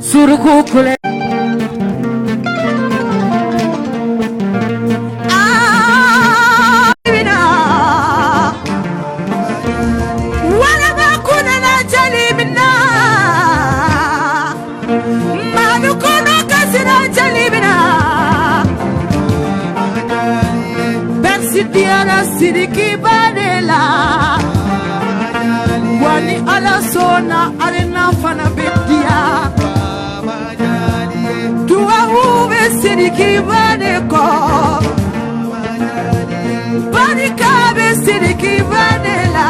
Suruku kule Sidiki badela wani ala sona arena fana bedia tuwa ube Sidiki badeko badika be Sidiki badela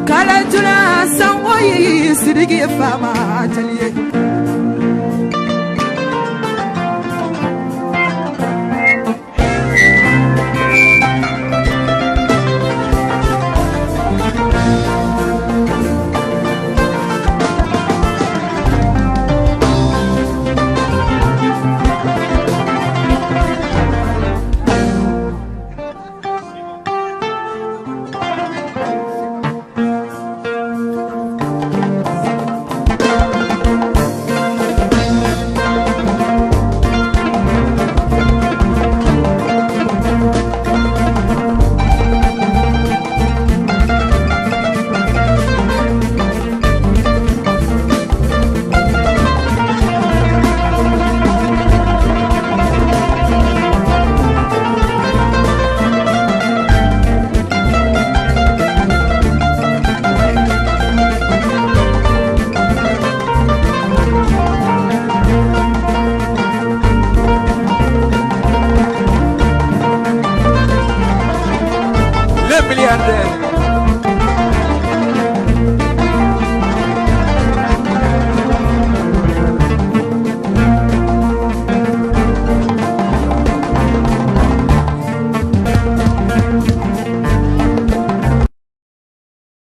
Kaladjoula Sangoyé Sidiki fama atelier